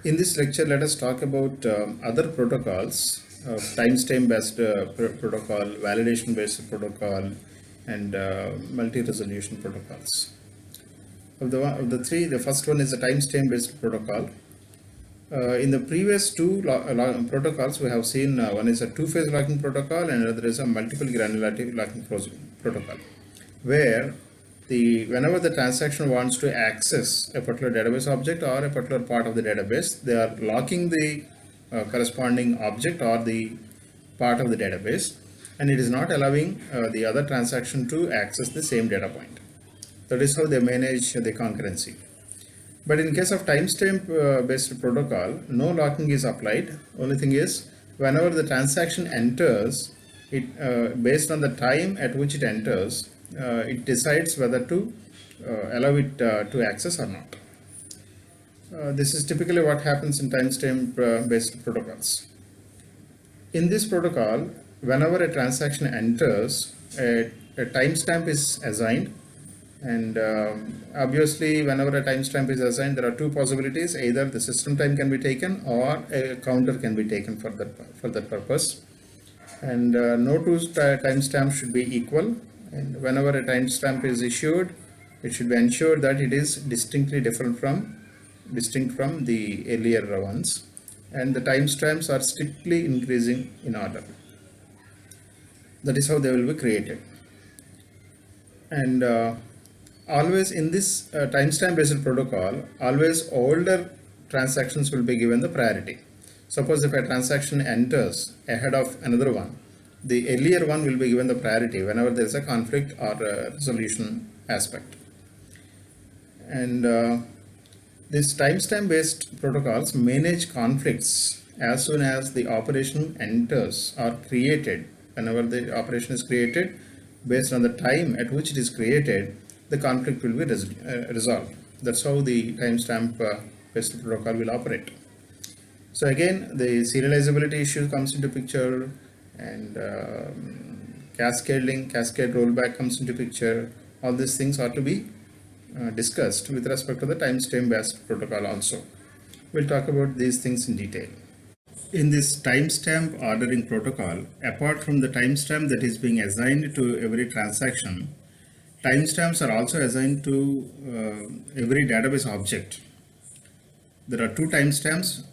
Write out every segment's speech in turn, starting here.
In this lecture, let us talk about other protocols, timestamp based protocol, validation based protocol, and multi-resolution protocols. Of the three, the first one is the timestamp based protocol. In the previous two protocols, we have seen one is a two-phase locking protocol and another is a multiple granularity locking protocol, where whenever the transaction wants to access a particular database object or a particular part of the database, they are locking the corresponding object or the part of the database, and it is not allowing the other transaction to access the same data point. That is how they manage the concurrency. But in case of timestamp based protocol, no locking is applied. Only thing is, whenever the transaction enters, it based on the time at which it enters, it decides whether to allow it to access or not. This is typically what happens in timestamp based protocols. In this protocol, whenever a transaction enters, a timestamp is assigned, and obviously whenever a timestamp is assigned, there are two possibilities: either the system time can be taken or a counter can be taken for that purpose. And no two timestamps should be equal, and whenever a timestamp is issued, it should be ensured that it is distinct from the earlier ones, and the timestamps are strictly increasing in order. That is how they will be created. And always in this timestamp based protocol, always older transactions will be given the priority. Suppose if a transaction enters ahead of another one, the earlier one will be given the priority whenever there is a conflict or a resolution aspect. And these timestamp based protocols manage conflicts as soon as the operation enters or created. Whenever the operation is created, based on the time at which it is created, the conflict will be resolved. That's how the timestamp based protocol will operate. So again, the serializability issue comes into picture, and cascade link, cascade rollback comes into picture. All these things are to be discussed with respect to the timestamp based protocol also. We'll talk about these things in detail. In this timestamp ordering protocol, apart from the timestamp that is being assigned to every transaction, timestamps are also assigned to every database object. There are two timestamps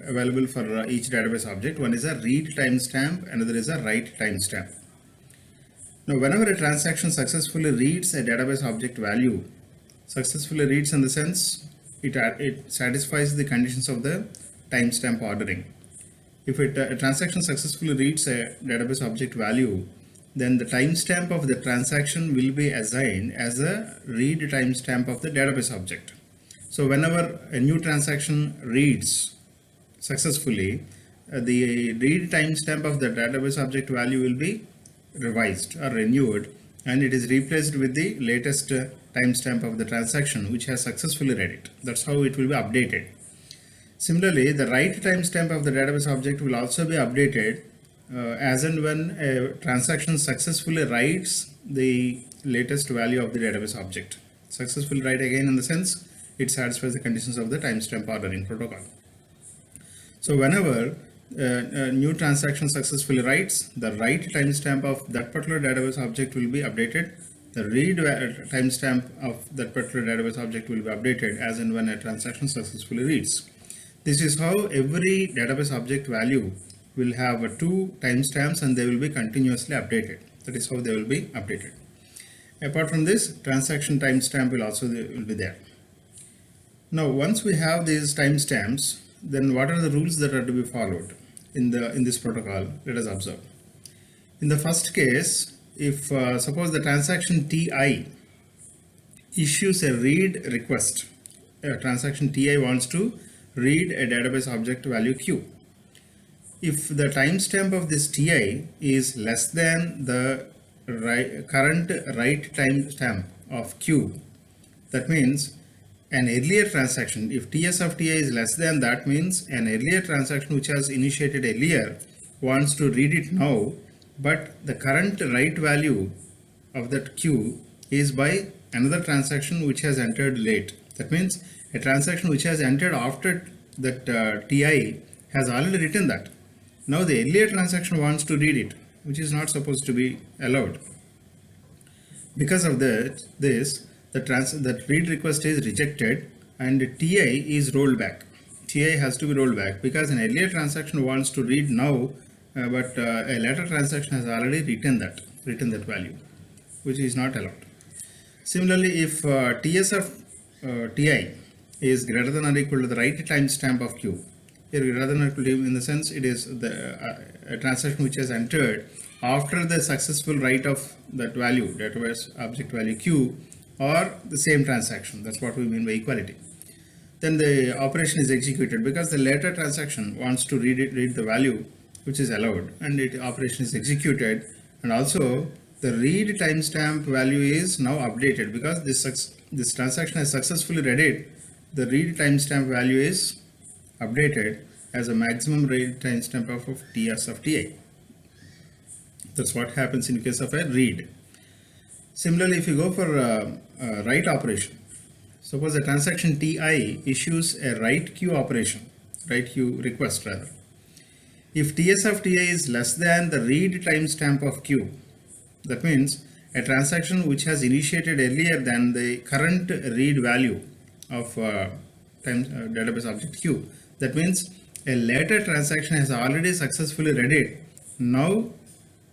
available for each database object. One is a read timestamp, another is a write timestamp. Now, whenever a transaction successfully reads a database object value, successfully reads in the sense it satisfies the conditions of the timestamp ordering. If a transaction successfully reads a database object value, then the timestamp of the transaction will be assigned as a read timestamp of the database object. So whenever a new transaction reads successfully, the read timestamp of the database object value will be revised or renewed, and it is replaced with the latest timestamp of the transaction which has successfully read it. That's how it will be updated. Similarly, the write timestamp of the database object will also be updated as and when a transaction successfully writes the latest value of the database object. Successfully write again in the sense it satisfies the conditions of the timestamp ordering protocol. So whenever a new transaction successfully writes, the write timestamp of that particular database object will be updated. The read timestamp of that particular database object will be updated as and when a transaction successfully reads. This is how every database object value will have two timestamps, and they will be continuously updated. That is how they will be updated. Apart from this, transaction timestamp will also be there. Now, once we have these timestamps, then what are the rules that are to be followed in this protocol? Let us observe. In the first case, if suppose the transaction Ti issues a read request, transaction Ti wants to read a database object value Q. If the timestamp of this Ti is less than the current write timestamp of Q, that means an earlier transaction, if TS of Ti is less than that, means an earlier transaction which has initiated earlier wants to read it now, but the current write value of that Q is by another transaction which has entered late. That means a transaction which has entered after that TI has already written that. Now the earlier transaction wants to read it, which is not supposed to be allowed. Because of that read request is rejected and TI is rolled back. TI has to be rolled back because an earlier transaction wants to read now, but a later transaction has already written that value, which is not allowed. Similarly, if TS of TI is greater than or equal to the write timestamp of Q, here greater than or equal to, in the sense it is a transaction which has entered after the successful write of that value, database object value Q, or the same transaction. That's what we mean by equality. Then the operation is executed because the later transaction wants to read the value which is allowed, and it operation is executed, and also the read timestamp value is now updated because this transaction has successfully read it. The read timestamp value is updated as a maximum read timestamp of TS of TI. That's what happens in case of a read. Similarly, if you go for a write operation, suppose a transaction TI issues a write queue operation, write queue request rather. If TS of TI is less than the read timestamp of Q, that means a transaction which has initiated earlier than the current read value of database object Q. That means a later transaction has already successfully read it. Now,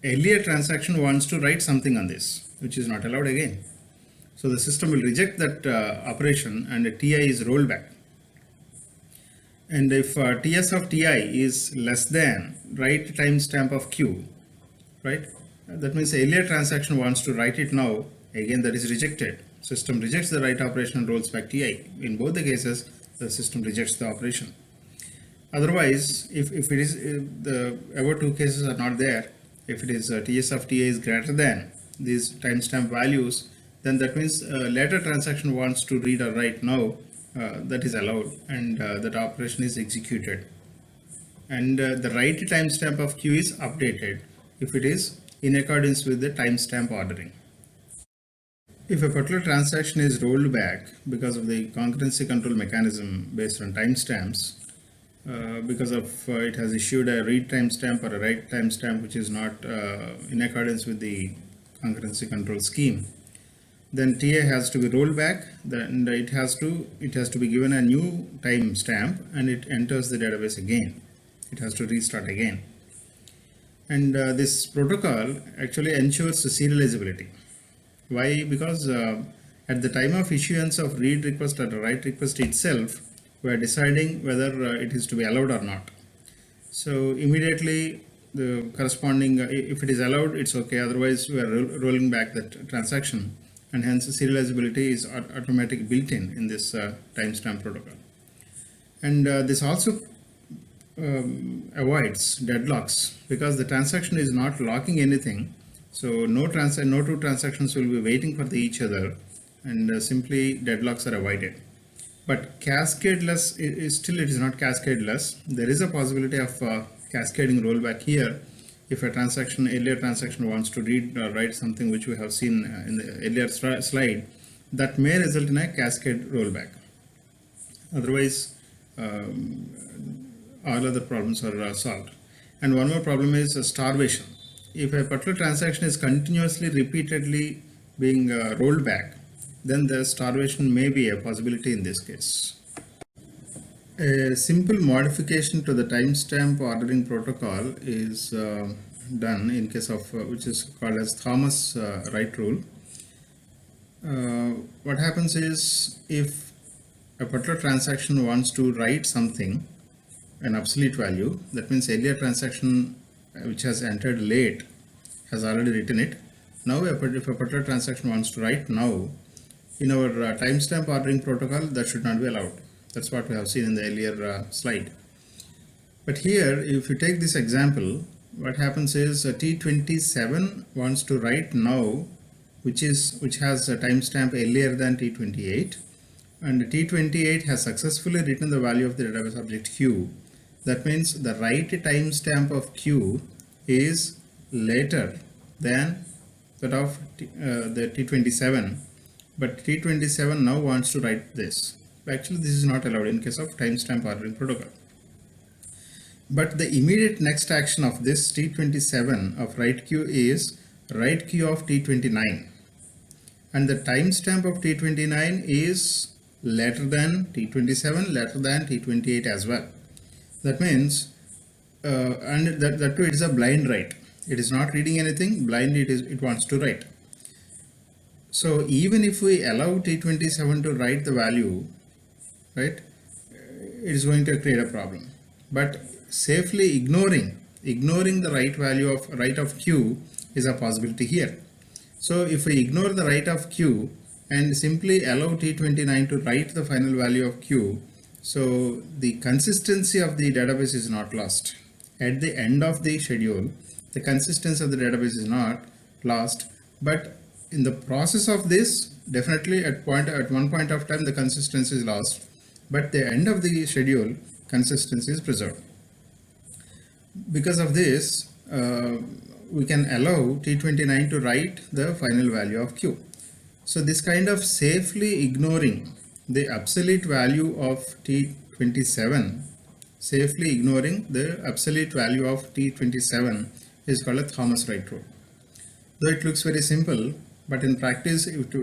earlier transaction wants to write something on this, which is not allowed again. So the system will reject that operation and a TI is rolled back. And if TS of TI is less than write timestamp of Q, right? That means the earlier transaction wants to write it now, again that is rejected. System rejects the write operation and rolls back TI. In both the cases, the system rejects the operation. Otherwise, if it is the above two cases are not there, if it is TS of TI is greater than these timestamp values, then that means later transaction wants to read or write now, that is allowed, and that operation is executed. And the write timestamp of Q is updated if it is in accordance with the timestamp ordering. If a particular transaction is rolled back because of the concurrency control mechanism based on timestamps, because of it has issued a read timestamp or a write timestamp which is not in accordance with the concurrency control scheme, then TA has to be rolled back. Then it has to be given a new timestamp and it enters the database again. It has to restart again. And this protocol actually ensures serializability. Why? Because at the time of issuance of read request or write request itself, we are deciding whether it is to be allowed or not. So immediately the corresponding, if it is allowed, it's okay. Otherwise, we are rolling back that transaction, and hence serializability is automatic built in this timestamp protocol. And this also avoids deadlocks because the transaction is not locking anything. So no two transactions will be waiting for each other, and simply deadlocks are avoided. But cascadeless is still, it is not cascadeless. There is a possibility of cascading rollback here if a earlier transaction wants to read or write something which we have seen in the earlier slide. That may result in a cascade rollback. Otherwise, all other problems are solved. And one more problem is starvation. If a particular transaction is continuously, repeatedly being rolled back, then the starvation may be a possibility in this case. A simple modification to the timestamp ordering protocol is done in case of which is called as Thomas write rule. What happens is, if a particular transaction wants to write something, an obsolete value, that means earlier transaction which has entered late has already written it. Now if a particular transaction wants to write now, in our timestamp ordering protocol, that should not be allowed. That's what we have seen in the earlier slide. But here, if you take this example, what happens is T27 wants to write now, which has a timestamp earlier than T28, and T28 has successfully written the value of the database object Q. That means the write timestamp of Q is later than that of the T27. But T27 now wants to write this. Actually, this is not allowed in case of timestamp ordering protocol. But the immediate next action of this T27 of write queue is write queue of T29, and the timestamp of T29 is later than T27, later than T28 as well. That means, and that too, it is a blind write. It is not reading anything blind. It wants to write. So even if we allow T27 to write the value, right, it is going to create a problem. But safely ignoring the write of Q is a possibility here. So if we ignore the write of Q and simply allow T29 to write the final value of Q, so the consistency of the database is not lost. At the end of the schedule, the consistency of the database is not lost, but in the process of this, definitely at one point of time the consistency is lost, but the end of the schedule consistency is preserved. Because of this, we can allow T29 to write the final value of Q. So this kind of safely ignoring the absolute value of T27, is called a Thomas write rule. Though it looks very simple, but in practice, if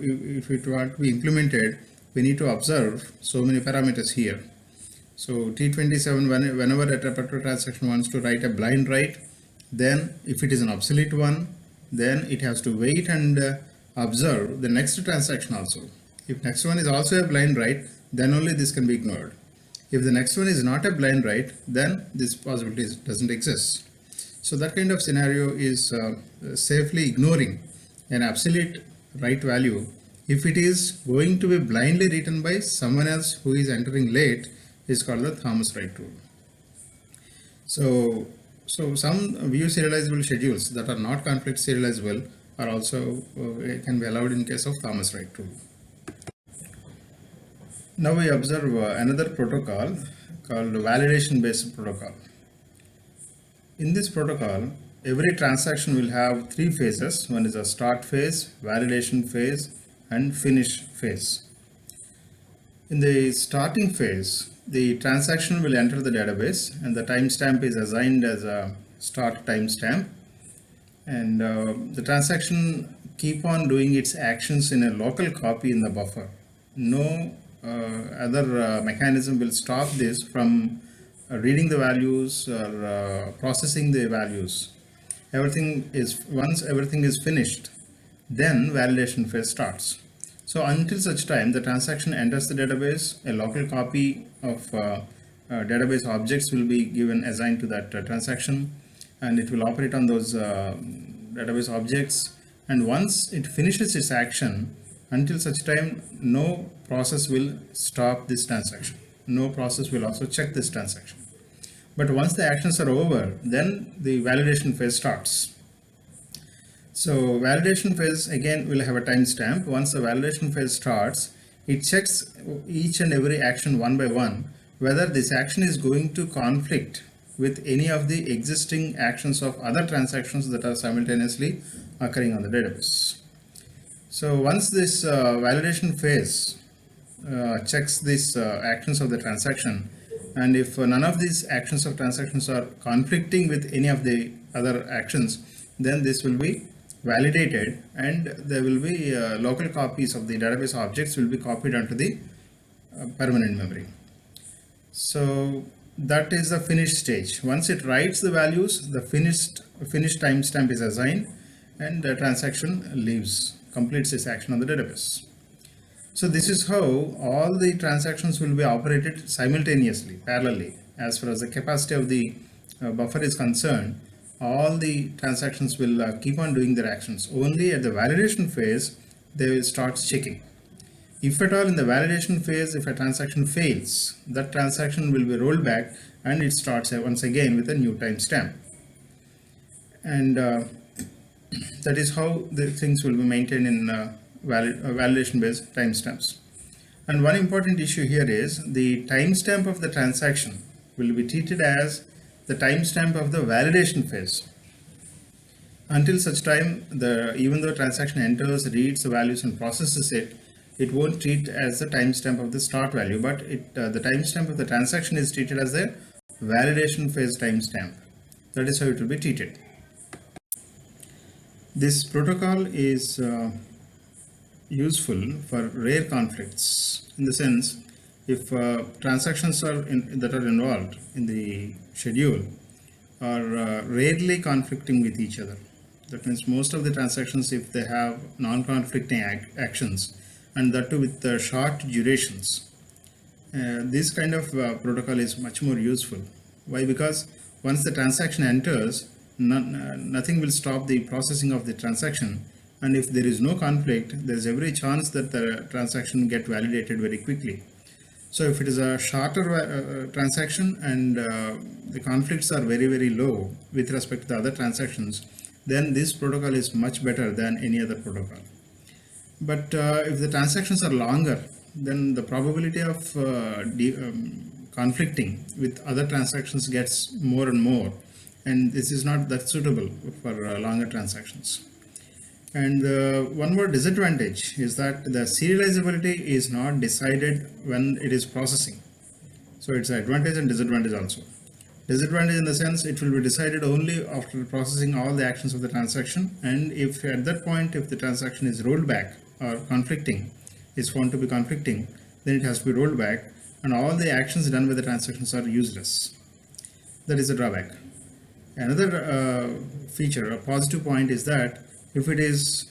it were to be implemented, we need to observe so many parameters here. So T27, whenever a particular transaction wants to write a blind write, then if it is an obsolete one, then it has to wait and observe the next transaction also. If next one is also a blind write, then only this can be ignored. If the next one is not a blind write, then this possibility doesn't exist. So that kind of scenario is safely ignoring an absolute write value if it is going to be blindly written by someone else who is entering late, is called the Thomas write rule. So some view serializable schedules that are not conflict serializable are also can be allowed in case of Thomas write rule. Now we observe another protocol called validation based protocol. In this protocol, every transaction will have three phases. One is a start phase, validation phase, and finish phase. In the starting phase, the transaction will enter the database and the timestamp is assigned as a start timestamp, and the transaction keep on doing its actions in a local copy in the buffer. No other mechanism will stop this from reading the values or processing the values. Once everything is finished, then validation phase starts. So until such time the transaction enters the database, a local copy of database objects will be assigned to that transaction, and it will operate on those database objects. And once it finishes its action, until such time no process will stop this transaction. No process will also check this transaction. But once the actions are over, then the validation phase starts. So validation phase again will have a timestamp. Once the validation phase starts, it checks each and every action one by one, whether this action is going to conflict with any of the existing actions of other transactions that are simultaneously occurring on the database. So once this validation phase checks these actions of the transaction, and if none of these actions of transactions are conflicting with any of the other actions, then this will be validated, and there will be local copies of the database objects will be copied onto the permanent memory. So that is the finished stage. Once it writes the values, the finished timestamp is assigned, and the transaction completes its action on the database. So this is how all the transactions will be operated simultaneously, parallelly. As far as the capacity of the buffer is concerned, all the transactions will keep on doing their actions. Only at the validation phase they will start checking. If at all in the validation phase, if a transaction fails, that transaction will be rolled back and it starts once again with a new timestamp. And that is how the things will be maintained in validation based timestamps. And one important issue here is the timestamp of the transaction will be treated as the timestamp of the validation phase. Until such time, even though transaction enters, reads the values and processes it, it won't treat as the timestamp of the start value, but the timestamp of the transaction is treated as the validation phase timestamp. That is how it will be treated. This protocol is useful for rare conflicts, in the sense if transactions that are involved in the schedule are rarely conflicting with each other. That means most of the transactions, if they have non-conflicting actions, and that too with short durations, this kind of protocol is much more useful. Why? Because once the transaction enters, nothing will stop the processing of the transaction, and if there is no conflict, there is every chance that the transaction get validated very quickly. So if it is a shorter transaction and the conflicts are very, very low with respect to the other transactions, then this protocol is much better than any other protocol. But if the transactions are longer, then the probability of conflicting with other transactions gets more and more, and this is not that suitable for longer transactions. And one more disadvantage is that the serializability is not decided when it is processing. So it's an advantage and disadvantage also. Disadvantage in the sense it will be decided only after processing all the actions of the transaction, and if at that point if the transaction is rolled back or conflicting, is found to be conflicting, then it has to be rolled back, and all the actions done by the transactions are useless. That is a drawback. Another feature, a positive point, is that if it is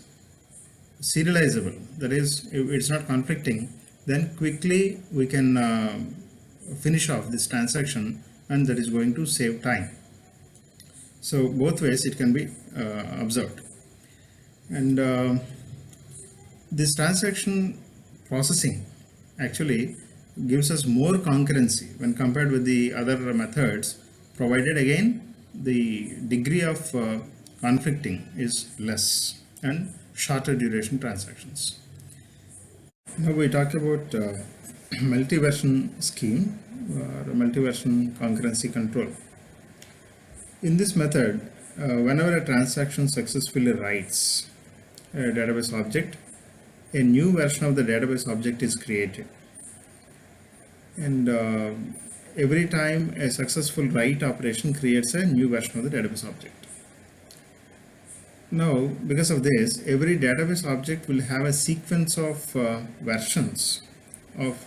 serializable, that is, if it's not conflicting, then quickly we can finish off this transaction, and that is going to save time. So both ways it can be observed. And this transaction processing actually gives us more concurrency when compared with the other methods, provided again the degree of conflicting is less and shorter duration transactions. Now we talk about multi-version scheme or multi-version concurrency control. In this method, whenever a transaction successfully writes a database object, a new version of the database object is created. And every time a successful write operation creates a new version of the database object. Now, because of this, every database object will have a sequence of versions of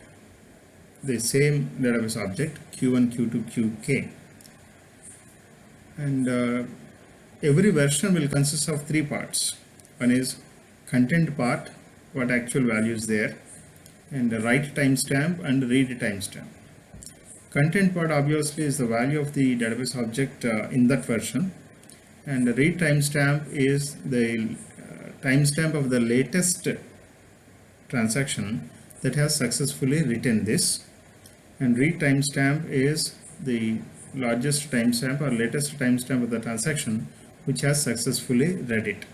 the same database object, Q1, Q2, Qk. And every version will consist of three parts. One is content part, what actual value is there, and the write timestamp and read timestamp. Content part obviously is the value of the database object in that version, and the read timestamp is the timestamp of the latest transaction that has successfully written this, and read timestamp is the largest timestamp or latest timestamp of the transaction which has successfully read it.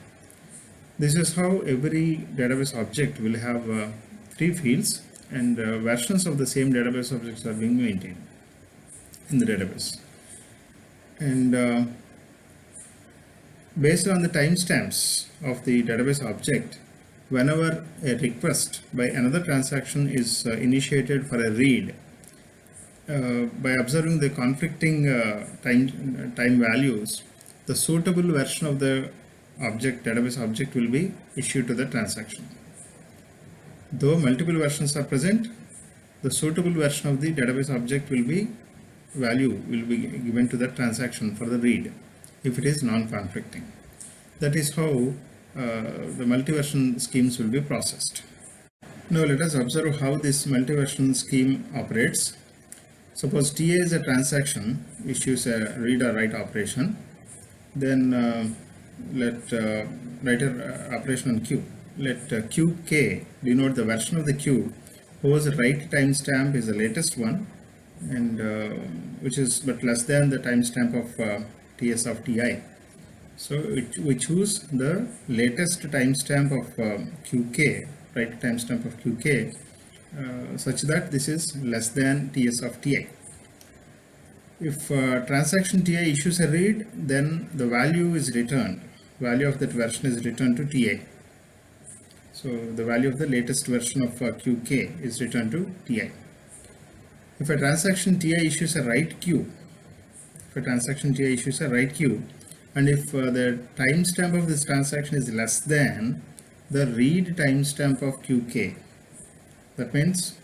This is how every database object will have three fields, and versions of the same database objects are being maintained in the database. And based on the timestamps of the database object, whenever a request by another transaction is initiated for a read, by observing the conflicting time values, the suitable version of the database object will be issued to the transaction. Though multiple versions are present, the suitable version of the database object will be given to the transaction for the read if it is non-conflicting. That is how the multi-version schemes will be processed. Now let us observe how this multi-version scheme operates. Suppose TA is a transaction, issues a read or write operation, then let write an operation on Q. Let Qk denote the version of the Q whose write timestamp is the latest one, and which is but less than the timestamp of TS of Ti. So we choose the latest timestamp of Qk, write timestamp of Qk, such that this is less than TS of Ti. If transaction Ti issues a read, then the value is returned. Value of that version is returned to Ta. So the value of the latest version of QK is returned to TI. If a transaction TI issues a write queue, if a transaction TI issues a write queue, and if the timestamp of this transaction is less than the read timestamp of QK, that means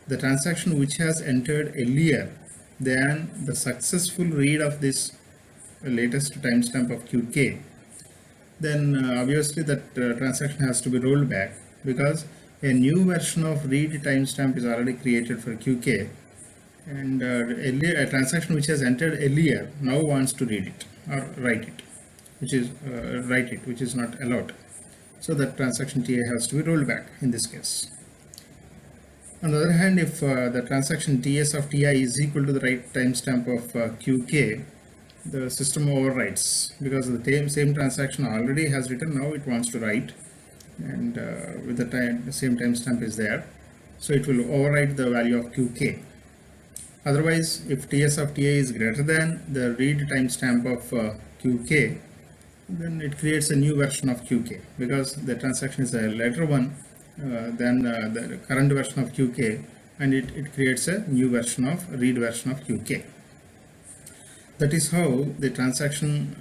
the transaction which has entered earlier than the successful read of this latest timestamp of QK, then obviously that transaction has to be rolled back, because a new version of read timestamp is already created for QK, and earlier, a transaction which has entered earlier now wants to read it or write it, which is not allowed. So that transaction TI has to be rolled back in this case. On the other hand, if the transaction TS of TI is equal to the write timestamp of QK, the system overwrites, because the same transaction already has written, now it wants to write, and with the same timestamp is there, so it will overwrite the value of QK. Otherwise, if TS of TI is greater than the read timestamp of QK, then it creates a new version of QK, because the transaction is a later one than the current version of QK, and it creates a new version of read version of QK. That is how the transaction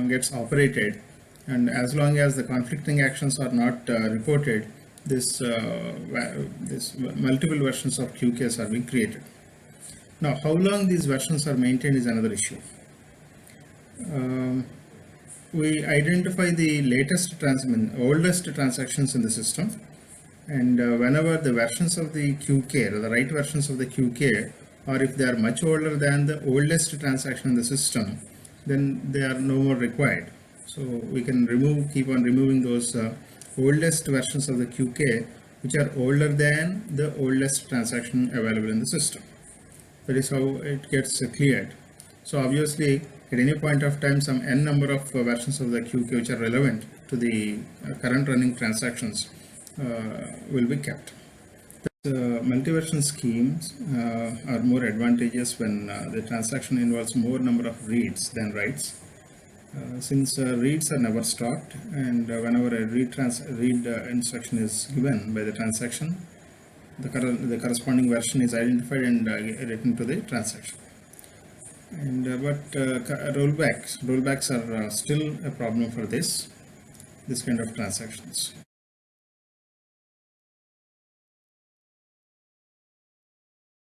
gets operated, and as long as the conflicting actions are not reported, this multiple versions of QKs are being created. Now, how long these versions are maintained is another issue. We identify the oldest transactions in the system, and whenever the versions of the QK, or the write versions of the QK, or if they are much older than the oldest transaction in the system, then they are no more required. So we can keep on removing those oldest versions of the QK which are older than the oldest transaction available in the system. That is how it gets cleared. So obviously, at any point of time, some n number of versions of the QK which are relevant to the current running transactions will be kept. Multi-version schemes are more advantageous when the transaction involves more number of reads than writes. Since reads are never stopped, and whenever a read instruction is given by the transaction, the corresponding version is identified and written to the transaction. And rollbacks are still a problem for this kind of transactions.